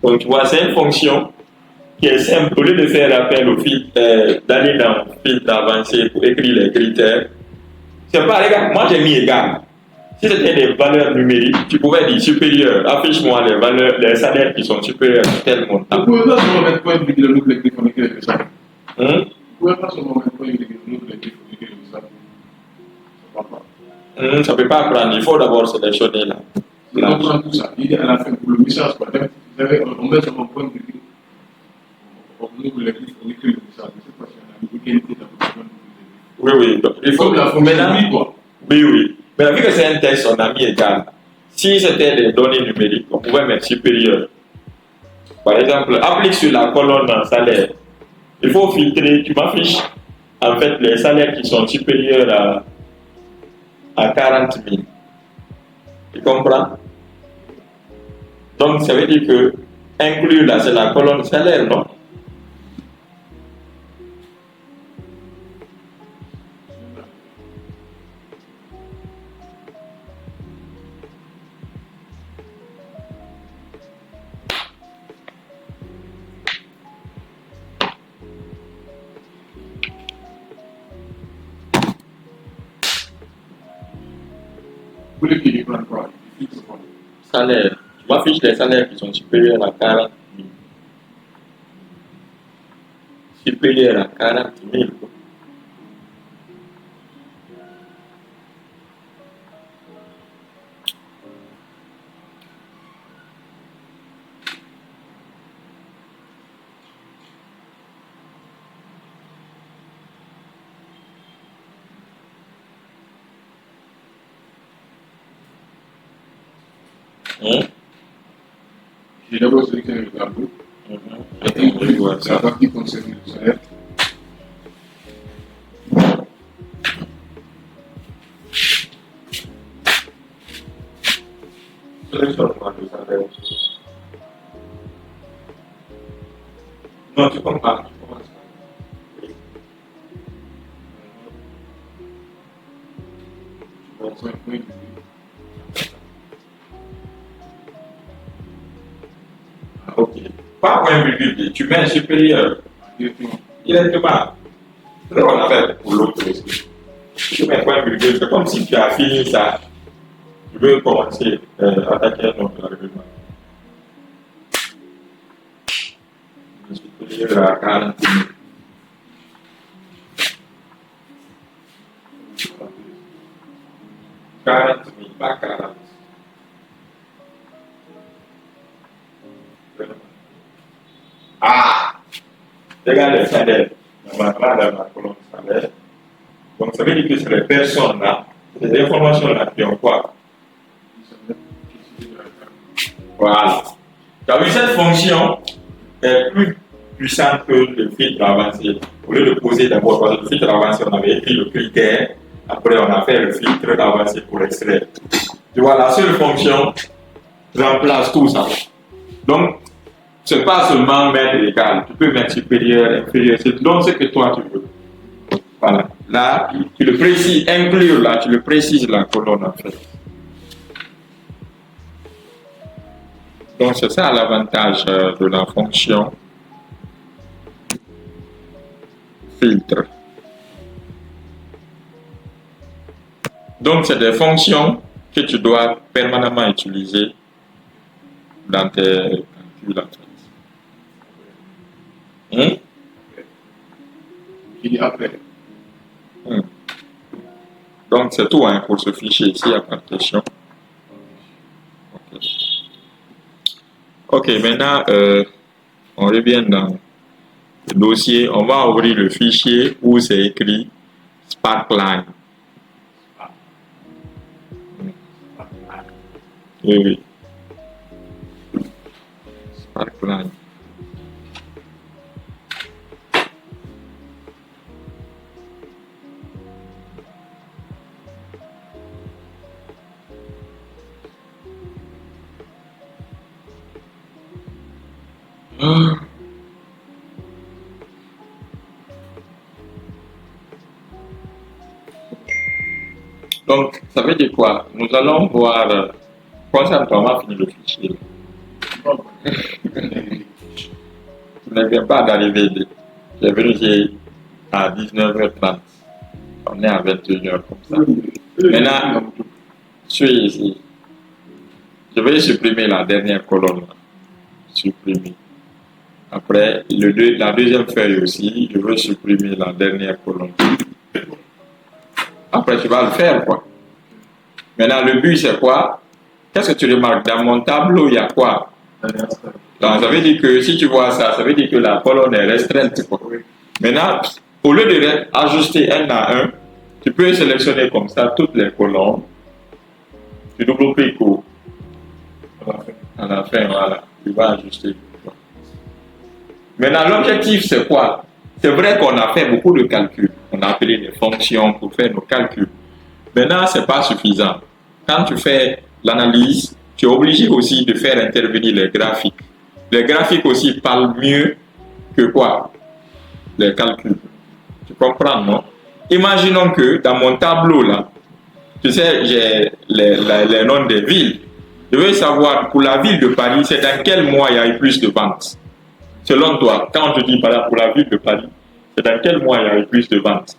Donc tu vois, c'est une fonction qui est simple. Au lieu de faire appel au filtre, d'aller dans le filtre avancé pour écrire les critères, c'est pas, regarde, moi j'ai mis égal. Si c'était des valeurs numériques, tu pouvais dire supérieur, affiche-moi les valeurs, les salaires qui sont supérieurs à tel montant. Vous pouvez pas seulement mettre point virgule le nombre de connectés avec ça. Vous pouvez pas seulement mettre point virgule le nombre de connectés avec ça. Ça ne peut pas prendre, il faut d'abord sélectionner là. On prend tout ça. Il est à la fin pour le message. On met seulement point virgule. On ouvre les clics, on écrit le message. Je ne sais pas si on a l'égalité de la position. Oui, oui. Donc, il faut comme la fonction quoi. Oui, oui. Mais vu que c'est un texte, on a mis égal. Si c'était des données numériques, on pouvait mettre supérieur. Par exemple, applique sur la colonne salaire. Il faut filtrer, tu m'affiches en fait les salaires qui sont supérieurs à 40 000. Tu comprends? Donc ça veut dire que inclure là, c'est la colonne salaire, non? Vous voulez qu'il y ait quoi? Salaire. Tu m'affiches les salaires qui sont supérieurs à 40 000. Supérieurs à 40 000. J'ai d'abord sélectionné le tableau. La partie concerne le salaire. Sélectionne-moi le salaire. Non, tu comprends. Ok. Pas point virgule, tu mets supérieur. Directement. C'est ce qu'on a fait pour l'autre aussi. Tu mets point virgule, c'est comme si tu as fini ça. Tu veux commencer à attaquer un autre argument. Supérieur à 40 000. Pas 40. Ah! Regarde les salaires. Dans ma colonne salaire. Donc ça veut dire que c'est les personnes là, les informations là qui ont quoi? Voilà. Tu as vu, cette fonction est plus puissante que le filtre avancé. Au lieu de poser d'abord, parce que le filtre avancé, on avait écrit le critère, après on a fait le filtre avancé pour extraire. Tu vois, la seule fonction remplace tout ça. Donc, c'est pas seulement mettre égal, tu peux mettre supérieur, inférieur, c'est donc ce que toi tu veux. Voilà. Là, tu le précises, inclure là, tu le précises la colonne en fait. Donc c'est ça l'avantage de la fonction filtre. Donc c'est des fonctions que tu dois permanemment utiliser dans tes calculs en fait. J'ai dit après. Donc c'est tout hein, pour ce fichier ici, il n'y a pas de question. Ok, maintenant on revient dans le dossier. On va ouvrir le fichier où c'est écrit Sparkline. Oui. Sparkline. Donc, ça veut dire quoi? Nous allons voir. Concentre-toi, on va finir le fichier. Tu ne viens pas d'arriver. J'ai vérifié à 19h30. On est à 21h comme ça. Maintenant, je suis ici. Je vais supprimer la dernière colonne. Supprimer. Après, la deuxième feuille aussi, je veux supprimer la dernière colonne. Après, tu vas le faire, quoi. Maintenant, le but, c'est quoi? Qu'est-ce que tu remarques? Dans mon tableau, il y a quoi? Donc, ça veut dire que si tu vois ça, ça veut dire que la colonne est restreinte, quoi. Maintenant, au lieu de ajuster un à un, tu peux sélectionner comme ça toutes les colonnes. Tu double-cliques à la fin, voilà. Tu vas ajuster. Maintenant, l'objectif, c'est quoi? C'est vrai qu'on a fait beaucoup de calculs. On a appelé des fonctions pour faire nos calculs. Maintenant, ce n'est pas suffisant. Quand tu fais l'analyse, tu es obligé aussi de faire intervenir les graphiques. Les graphiques aussi parlent mieux que quoi? Les calculs. Tu comprends, non? Imaginons que dans mon tableau, là, tu sais, j'ai les noms des villes. Je veux savoir, pour la ville de Paris, c'est dans quel mois il y a eu plus de ventes? Selon toi, quand je dis par exemple pour la ville de Paris, c'est dans quel mois il y a eu plus de ventes?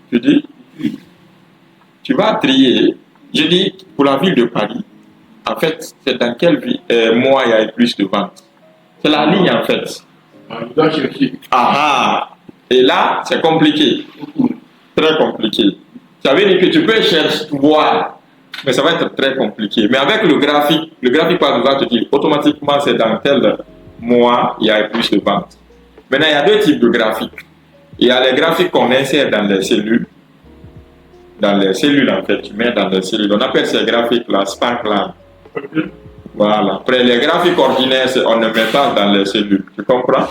Tu dis? Tu vas trier. Je dis pour la ville de Paris, en fait, c'est dans quel mois il y a eu plus de ventes? C'est la ligne en fait. Je dois chercher. Et là, c'est compliqué. Très compliqué. Ça veut dire que tu peux chercher, voir, mais ça va être très compliqué. Mais avec le graphique va te dire automatiquement c'est dans tel mois il y a plus de ventes. Maintenant, il y a deux types de graphiques. Il y a les graphiques qu'on insère dans les cellules. Dans les cellules, en fait, tu mets dans les cellules. On appelle ces graphiques-là Sparkline. Voilà. Après, les graphiques ordinaires, on ne met pas dans les cellules. Tu comprends?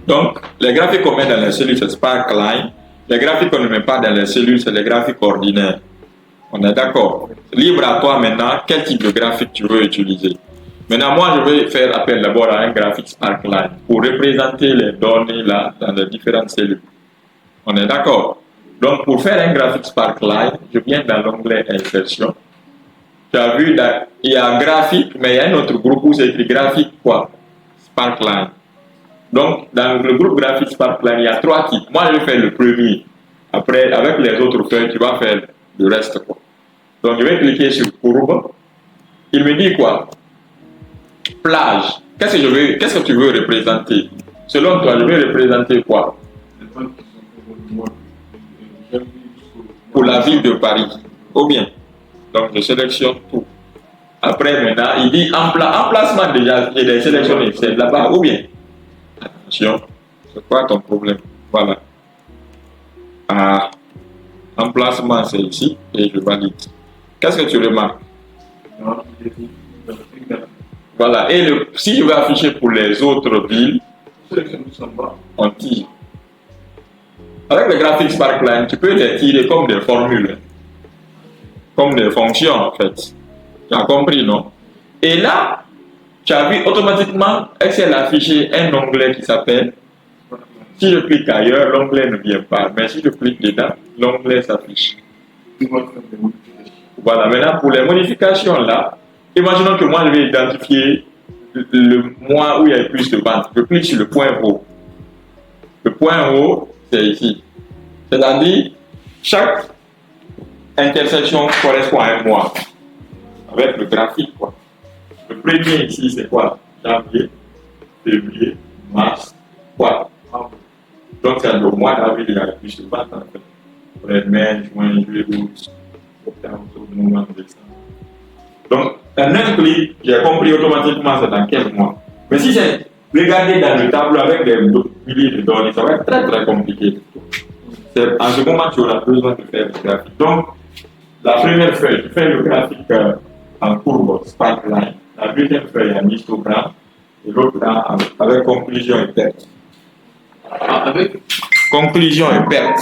Donc, les graphiques qu'on met dans les cellules, c'est Sparkline. Les graphiques qu'on ne met pas dans les cellules, c'est les graphiques ordinaires. On est d'accord? Libre à toi maintenant, quel type de graphique tu veux utiliser. Maintenant, moi, je vais faire appel d'abord à un graphique Sparkline pour représenter les données là dans les différentes cellules. On est d'accord? Donc, pour faire un graphique Sparkline, je viens dans l'onglet Insertion. Tu as vu, là, il y a un graphique, mais il y a un autre groupe où c'est écrit graphique quoi? Sparkline. Donc, dans le groupe graphique Sparkline, il y a trois types. Moi, je vais faire le premier. Après, avec les autres feuilles, tu vas faire le reste, quoi. Donc, je vais cliquer sur courbe. Il me dit quoi? Plage. Qu'est-ce que tu veux représenter? Selon toi, je vais représenter quoi? Pour la ville de Paris. Ou bien? Donc, je sélectionne tout. Après, maintenant, il dit emplacement déjà, il est sélectionné. C'est là-bas ou bien? Attention, c'est quoi ton problème? Voilà. Emplacement, c'est ici et je valide. Qu'est-ce que tu remarques? Voilà. Et si je vais afficher pour les autres villes, on tire. Avec le graphique Sparkline, tu peux les tirer comme des formules, comme des fonctions en fait. Tu as compris, non? Et là, tu as vu automatiquement, Excel a affiché un onglet qui s'appelle. Si je clique ailleurs, l'onglet ne vient pas. Mais si je clique dedans, l'onglet s'affiche. Voilà, maintenant pour les modifications là, imaginons que moi je vais identifier le mois où il y a eu plus de ventes. Je clique sur le point haut. Le point haut, c'est ici. C'est-à-dire, chaque intersection correspond à un mois. Avec le graphique, quoi. Le premier ici, c'est quoi? Janvier, février, mars, quoi? Donc, c'est le mois d'avril, il y a plus de ventes, en fait. Mai, juin, juillet, août, septembre, novembre, décembre. Donc, en un clic, j'ai compris automatiquement c'est dans quel mois. Mais si c'est regarder dans le tableau avec des milliers de données, ça va être très très compliqué. En ce moment, tu auras besoin de faire le graphique. Donc, la première feuille, tu fais le graphique en courbe, sparkline. La deuxième feuille en histogramme. Et l'autre avec conclusion et perte. Avec conclusion et perte.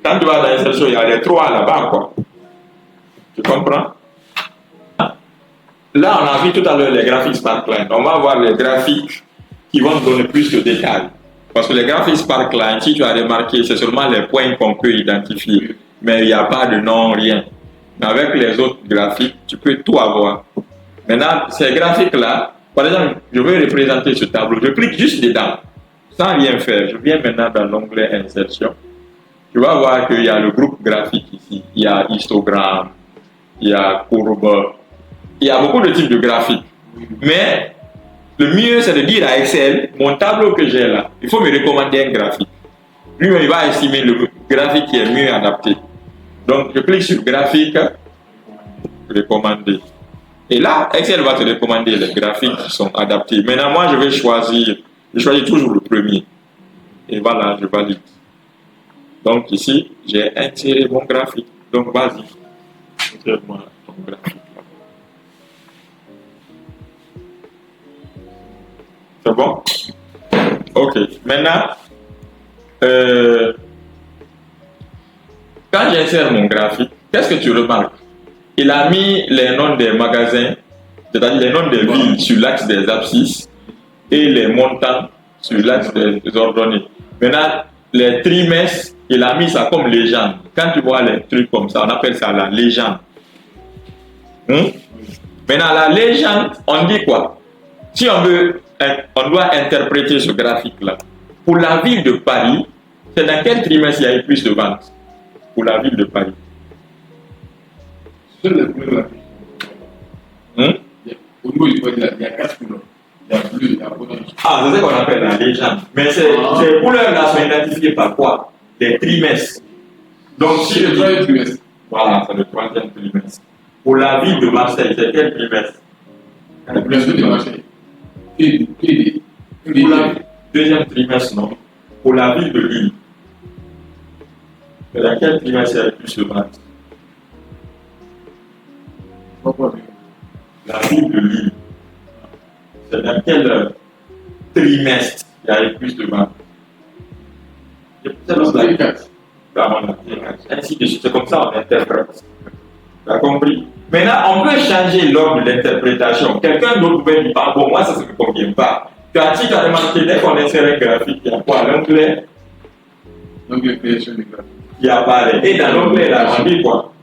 Quand tu vas dans l'insertion, il y a les trois là-bas, quoi. Tu comprends? Là, on a vu tout à l'heure les graphiques sparkline. On va voir les graphiques qui vont donner plus de détails. Parce que les graphiques sparkline, si tu as remarqué, c'est seulement les points qu'on peut identifier. Mais il n'y a pas de nom, rien. Mais avec les autres graphiques, tu peux tout avoir. Maintenant, ces graphiques-là, par exemple, je veux représenter ce tableau. Je clique juste dedans, sans rien faire. Je viens maintenant dans l'onglet insertion. Tu vas voir qu'il y a le groupe graphique ici. Il y a histogramme, il y a courbe. Il y a beaucoup de types de graphiques. Mais le mieux, c'est de dire à Excel, mon tableau que j'ai là, il faut me recommander un graphique. Lui, il va estimer le graphique qui est mieux adapté. Donc, je clique sur graphique, recommander. Et là, Excel va te recommander les graphiques qui sont adaptés. Maintenant, moi, je choisis toujours le premier. Et voilà, je valide. Donc, ici, j'ai inséré mon graphique. Donc, vas-y, insère-moi ton graphique. C'est bon? Ok. Maintenant, quand j'insère mon graphique, qu'est-ce que tu remarques? Il a mis les noms des magasins, c'est-à-dire les noms des villes sur l'axe des abscisses et les montants sur l'axe des ordonnées. Maintenant, les trimestres, il a mis ça comme légende. Quand tu vois les trucs comme ça, on appelle ça la légende. Maintenant, la légende, on dit quoi? Si on doit interpréter ce graphique-là. Pour la ville de Paris, c'est dans quel trimestre il y a eu plus de ventes? Pour la ville de Paris. sur les couleurs. Au niveau du point, il y a 4 couleurs. Il y a bleu, il y a orange. Ah, c'est ce qu'on appelle la légende. Mais ces couleurs-là sont identifiées par quoi? Les trimestres. Donc, si le troisième trimestre. Voilà, c'est le troisième trimestre. Pour la ville de Marseille, c'est quel trimestre? La couleur de Marseille. Pour la deuxième trimestre, non. Pour la ville de Lille. Mais dans quel trimestre il y a le plus de ventes? La ville de Lille. C'est dans quel trimestre il y a le plus de ventes? Ainsi de suite. C'est comme ça on interprète. Tu as compris? Maintenant, on peut changer l'ordre d'interprétation. Quelqu'un d'autre peut dire, ah bon, moi ça ne me convient pas. Tu as remarqué, dès qu'on insère un graphique, il y a quoi? L'onglet? L'onglet création de graphique. Il apparaît. Et dans l'onglet là, on dit quoi?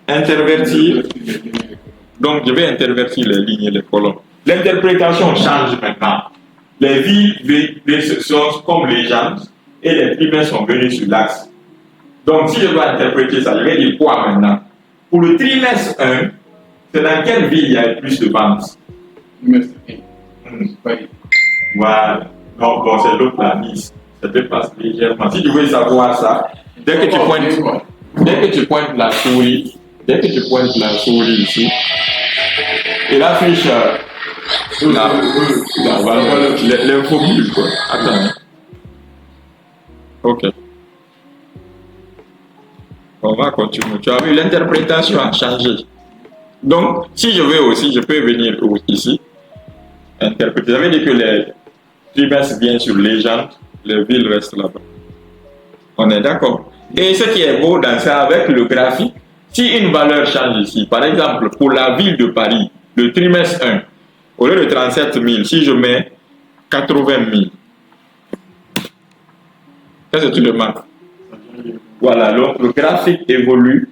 Intervertir. Donc, je vais intervertir les lignes et les colonnes. L'interprétation change maintenant. Les villes sont comme les gens et les trimestres sont venus sur l'axe. Donc, si je dois interpréter ça, je vais dire quoi maintenant? Pour le trimestre 1, c'est dans quelle ville il y a le plus de ventes? Trimestre 1. Paris. Voilà. Donc, bon, c'est l'autre la Nice. Ça dépasse légèrement. Si tu veux savoir ça, dès que tu pointes la souris, ici, il affiche l'infobule, quoi. Attends. Ok. On va continuer. Tu as vu, l'interprétation a changé. Donc, si je veux aussi, je peux venir ici, interpréter. Ça veut dire que les trimestres viennent sur légende, les villes restent là-bas. On est d'accord? Et ce qui est beau dans ça, avec le graphique, si une valeur change ici, par exemple, pour la ville de Paris, le trimestre 1, au lieu de 37 000, si je mets 80 000, qu'est-ce que tu remarques? Voilà, donc le graphique évolue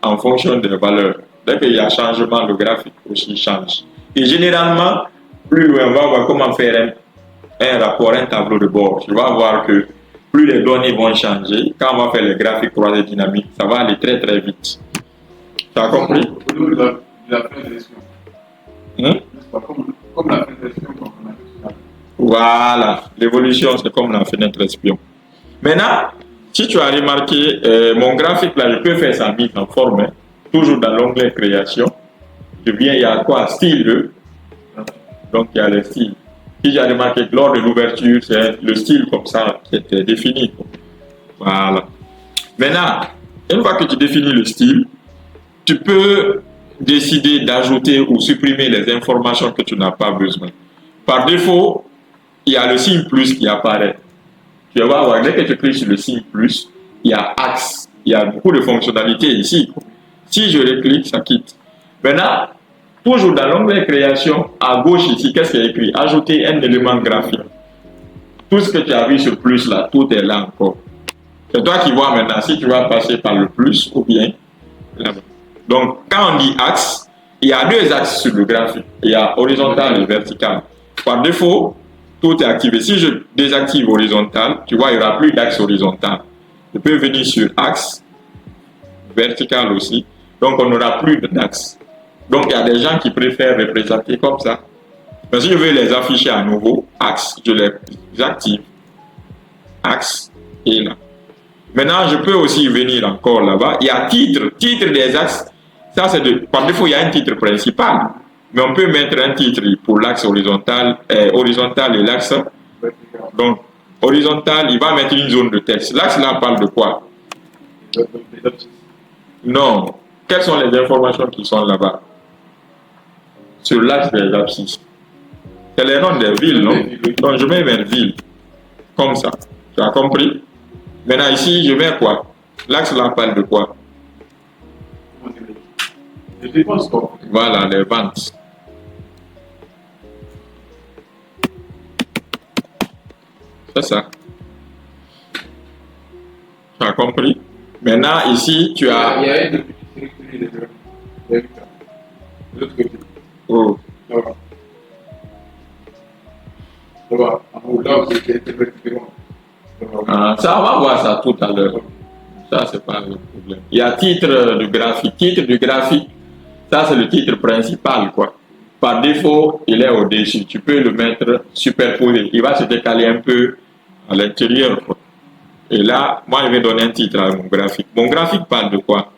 en fonction des valeurs. Dès qu'il y a changement, le graphique aussi change. Et généralement, plus loin, on va voir comment faire un rapport, un tableau de bord. Tu vas voir que plus les données vont changer, quand on va faire les graphiques croisés dynamiques, ça va aller très très vite. Tu as compris? Au niveau de la fin de gestion. Comme la fenêtre espion qu'on a fait. Voilà, l'évolution c'est comme la fenêtre espion. Maintenant, si tu as remarqué, mon graphique là, je peux faire sa mise en forme, hein, toujours dans l'onglet création. Je viens, il y a quoi? Style 2. Donc il y a le style. Si j'ai remarqué que lors de l'ouverture, c'est le style comme ça qui était défini. Voilà. Maintenant, une fois que tu définis le style, tu peux décider d'ajouter ou supprimer les informations que tu n'as pas besoin. Par défaut, il y a le signe plus qui apparaît. Tu vas voir, dès que tu cliques sur le signe plus, il y a axe. Il y a beaucoup de fonctionnalités ici. Si je reclique, ça quitte. Maintenant, toujours dans l'onglet création, à gauche ici, qu'est-ce qu'il y a écrit? Ajouter un élément graphique. Tout ce que tu as vu sur plus là, tout est là encore. C'est toi qui vois maintenant si tu vas passer par le plus ou bien là-bas. Donc, quand on dit axe, il y a deux axes sur le graphique. Il y a horizontal et vertical. Par défaut, tout est activé. Si je désactive horizontal, tu vois, il n'y aura plus d'axe horizontal. Je peux venir sur axe, vertical aussi. Donc, on n'aura plus d'axe. Donc, il y a des gens qui préfèrent représenter comme ça. Mais si je veux les afficher à nouveau, axe, je les active. Axe et là. Maintenant, je peux aussi venir encore là-bas. Il y a titre des axes. Ça, c'est par défaut, il y a un titre principal. Mais on peut mettre un titre pour l'axe horizontal et l'axe. Donc, horizontal, il va mettre une zone de texte. L'axe là parle de quoi? Non. Quelles sont les informations qui sont là-bas? Sur l'axe des abscisses. C'est les noms des villes, non? Donc, je mets une ville. Comme ça. Tu as compris? Maintenant, ici, je mets quoi? L'axe là parle de quoi? Voilà, les ventes. C'est ça. Tu as compris? Maintenant, ici, tu as... Il y a une petite de l'autre côté. Oh. Là-bas. Là-bas. Là, c'est verticalement. Ah, ça, on va voir ça tout à l'heure. Ça, c'est pas le problème. Il y a titre du graphique. Titre du graphique, ça, c'est le titre principal, quoi. Par défaut, il est au-dessus. Tu peux le mettre superposé. Il va se décaler un peu à l'intérieur, quoi. Et là, moi, je vais donner un titre à mon graphique. Mon graphique parle de quoi?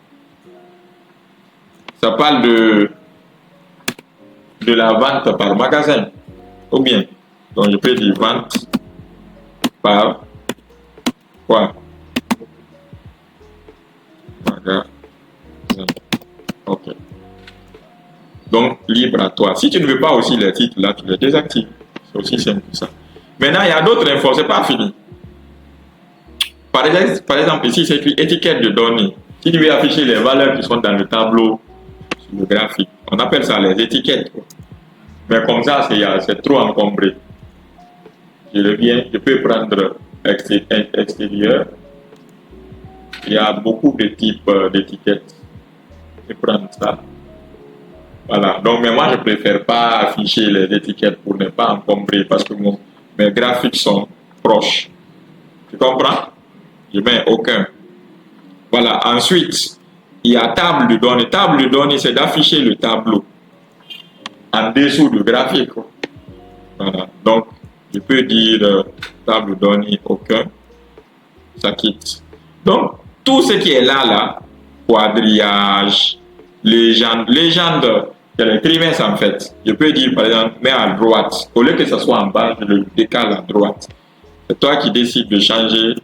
Ça parle de la vente par magasin. Ou bien, donc je peux dire vente par quoi? Magasin. Ok. Donc, libre à toi. Si tu ne veux pas aussi les titres, là, tu les désactives. C'est aussi simple que ça. Maintenant, il y a d'autres infos. C'est pas fini. Par exemple, ici, c'est écrit étiquette de données. Si tu veux afficher les valeurs qui sont dans le tableau, sur le graphique, on appelle ça les étiquettes, quoi. Mais comme ça, c'est trop encombré. Je reviens, je peux prendre extérieur. Il y a beaucoup de types d'étiquettes. Je prends ça. Voilà. Donc, mais moi, je préfère pas afficher les étiquettes pour ne pas encombrer parce que mes graphiques sont proches. Tu comprends? Je mets aucun. Voilà. Ensuite, il y a table de données. Table de données, c'est d'afficher le tableau en dessous du graphique. Voilà. Donc, je peux dire table de données aucun. Ça quitte. Donc, tout ce qui est là, quadrillage, légende, c'est les trimestres en fait. Je peux dire par exemple, mets à droite. Au lieu que ce soit en bas, je le décale à droite. C'est toi qui décides de changer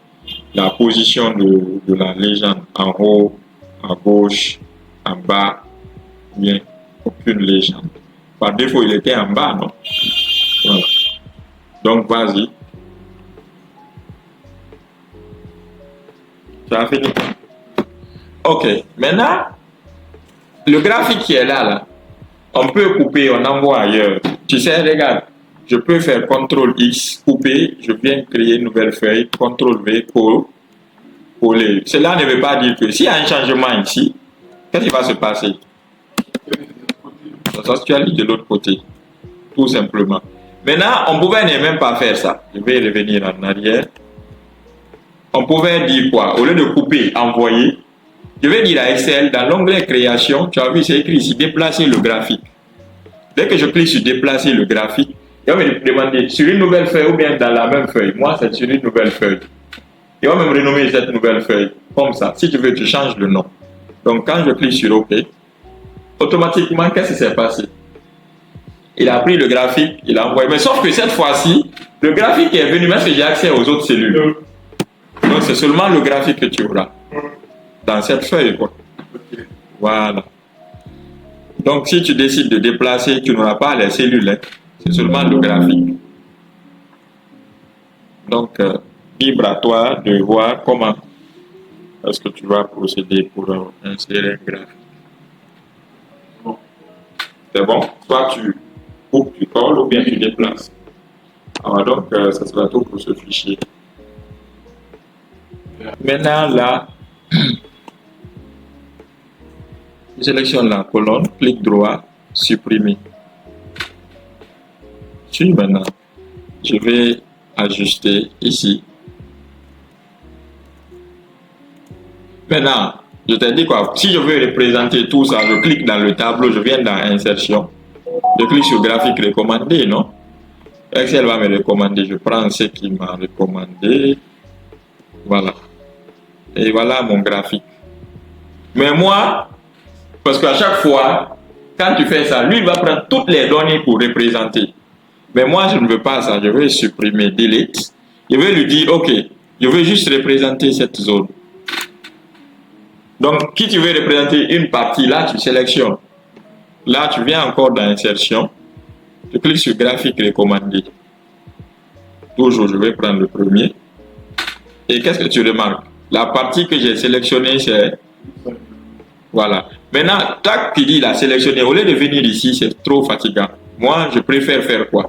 la position de la légende en haut, à gauche, en bas, bien, aucune légende. Par défaut, il était en bas, non? Voilà. Donc, vas-y. Tu as fini? Ok. Maintenant, le graphique qui est là, on peut couper, on envoie ailleurs. Tu sais, regarde, je peux faire CTRL X, couper, je viens créer une nouvelle feuille, CTRL V, coller. Cela ne veut pas dire que s'il y a un changement ici, qu'est-ce qui va se passer? toi tu as lu de l'autre côté, tout simplement. Maintenant, on pouvait ne même pas faire ça. Je vais revenir en arrière. On pouvait dire quoi? Au lieu de couper, envoyer, je vais dire à Excel, dans l'onglet création, tu as vu, c'est écrit ici, déplacer le graphique. Dès que je clique sur déplacer le graphique, il va me demander sur une nouvelle feuille ou bien dans la même feuille. Moi, c'est sur une nouvelle feuille. Il va même renommer cette nouvelle feuille comme ça. Si tu veux, tu changes le nom. Donc, quand je clique sur OK, automatiquement, qu'est-ce qui s'est passé? Il a pris le graphique, il a envoyé. Mais sauf que cette fois-ci, le graphique est venu, parce que j'ai accès aux autres cellules. Donc, c'est seulement le graphique que tu auras dans cette feuille, quoi. Voilà. Donc, si tu décides de déplacer, tu n'auras pas les cellules, hein. C'est seulement le graphique. Donc, libre à toi de voir comment est-ce que tu vas procéder pour insérer un graphique. C'est bon? Soit tu coupes, tu colles ou bien tu déplaces. Alors donc, ça sera tout pour ce fichier. Maintenant, là, je sélectionne la colonne, clic droit, supprimer. Puis maintenant, je vais ajuster ici. Maintenant, je t'ai dit quoi? Si je veux représenter tout ça, je clique dans le tableau, je viens dans Insertion. Je clique sur Graphique recommandé, non? Excel va me recommander. Je prends ce qu'il m'a recommandé. Voilà. Et voilà mon graphique. Mais moi, parce qu'à chaque fois, quand tu fais ça, lui, il va prendre toutes les données pour représenter. Mais moi, je ne veux pas ça. Je vais supprimer, delete. Je vais lui dire, OK, je veux juste représenter cette zone. Donc, qui tu veux représenter une partie, là, tu sélectionnes. Là, tu viens encore dans Insertion. Tu cliques sur Graphique recommandé. Toujours, je vais prendre le premier. Et qu'est-ce que tu remarques? La partie que j'ai sélectionnée, c'est... Voilà. Maintenant, tac, qui dit la sélectionner. Au lieu de venir ici, c'est trop fatigant. Moi, je préfère faire quoi?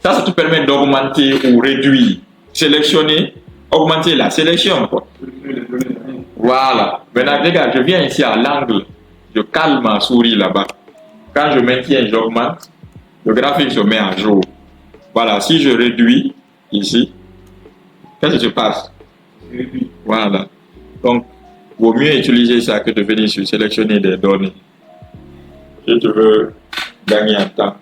Ça te permet d'augmenter ou réduire. Sélectionner, augmenter la sélection, quoi. Voilà. Maintenant, regarde, je viens ici à l'angle. Je cale ma souris là-bas. Quand je maintiens, j'augmente. Le graphique se met à jour. Voilà. Si je réduis ici, qu'est-ce qui se passe? Voilà. Donc, vaut mieux utiliser ça que de venir sur sélectionner des données. Si tu veux gagner en temps.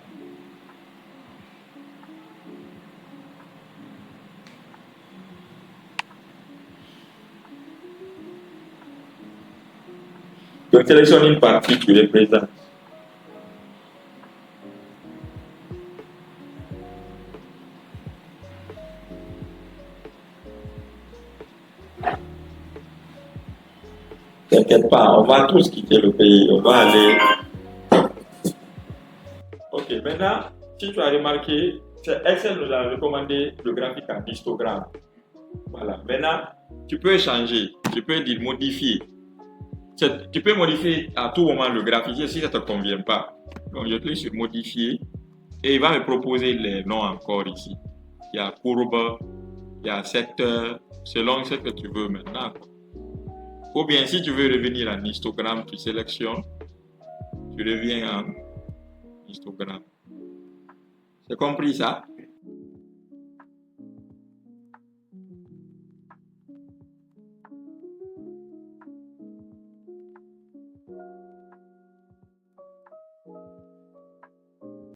Donc, sélectionne une partie, tu représentes. T'inquiète pas, on va tous quitter le pays, on va aller. Ok, maintenant, si tu as remarqué, Excel nous a recommandé le graphique en histogramme. Voilà, maintenant, tu peux changer, tu peux dire modifier. Tu peux modifier à tout moment le graphique si ça ne te convient pas. Donc, je clique sur modifier et il va me proposer les noms encore ici. Il y a courbe, il y a secteur, selon ce que tu veux maintenant. Ou bien, si tu veux revenir en histogramme, tu sélectionnes, tu reviens en histogramme. C'est compris ça?